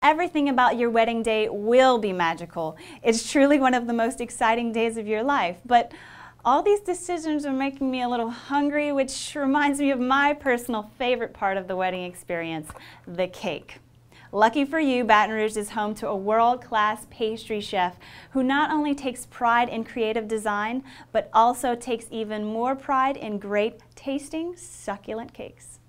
Everything about your wedding day will be magical. It's truly one of the most exciting days of your life. But all these decisions are making me a little hungry, which reminds me of my personal favorite part of the wedding experience, the cake. Lucky for you, Baton Rouge is home to a world-class pastry chef who not only takes pride in creative design, but also takes even more pride in great tasting, succulent cakes.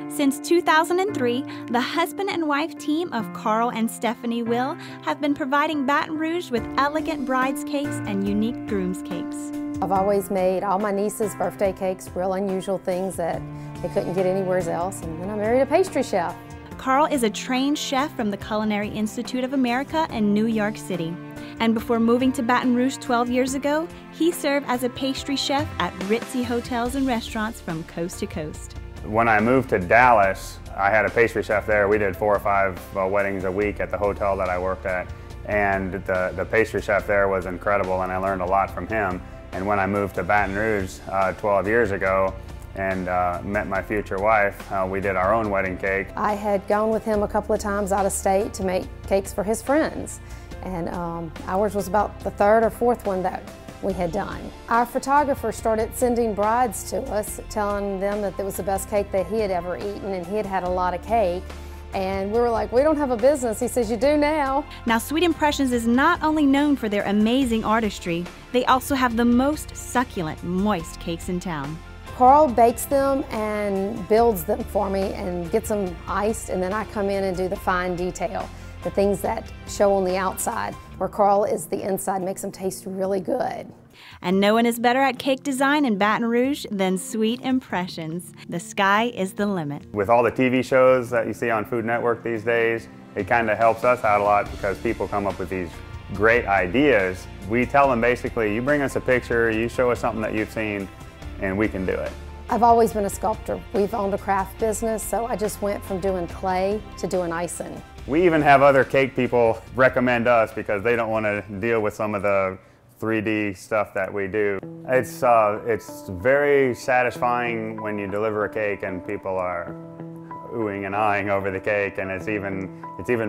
Since 2003, the husband and wife team of Carl and Stephanie Will have been providing Baton Rouge with elegant bride's cakes and unique groom's cakes. I've always made all my nieces' birthday cakes, real unusual things that they couldn't get anywhere else, and then I married a pastry chef. Carl is a trained chef from the Culinary Institute of America in New York City. And before moving to Baton Rouge 12 years ago, he served as a pastry chef at ritzy hotels and restaurants from coast to coast. When I moved to Dallas, I had a pastry chef there. We did 4 or 5 weddings a week at the hotel that I worked at. And the pastry chef there was incredible, and I learned a lot from him. And when I moved to Baton Rouge 12 years ago, and met my future wife, we did our own wedding cake. I had gone with him a couple of times out of state to make cakes for his friends, and ours was about the 3rd or 4th one that we had done. Our photographer started sending brides to us, telling them that it was the best cake that he had ever eaten, and he had had a lot of cake. And we were like, we don't have a business. He says, you do now. Now, Sweet Impressions is not only known for their amazing artistry, they also have the most succulent, moist cakes in town. Carl bakes them and builds them for me and gets them iced, and then I come in and do the fine detail, the things that show on the outside, where Carl is the inside, makes them taste really good. And no one is better at cake design in Baton Rouge than Sweet Impressions. The sky is the limit. With all the TV shows that you see on Food Network these days, it kind of helps us out a lot because people come up with these great ideas. We tell them basically, you bring us a picture, you show us something that you've seen, and we can do it. I've always been a sculptor. We've owned a craft business, so I just went from doing clay to doing icing. We even have other cake people recommend us because they don't want to deal with some of the 3D stuff that we do. It's very satisfying when you deliver a cake and people are oohing and eyeing over the cake, and it's even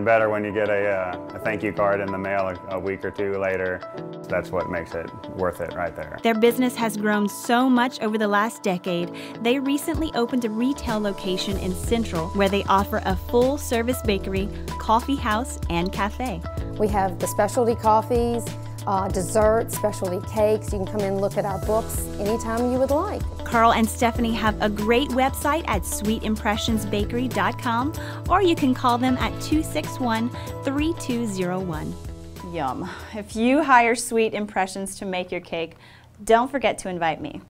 better when you get a thank you card in the mail a week or 2 later. That's what makes it worth it right there. Their business has grown so much over the last decade. They recently opened a retail location in Central where they offer a full-service bakery, coffee house, and cafe. We have the specialty coffees, desserts, specialty cakes. You can come in and look at our books anytime you would like. Carl and Stephanie have a great website at sweetimpressionsbakery.com, or you can call them at 261-3201. Yum. If you hire Sweet Impressions to make your cake, don't forget to invite me.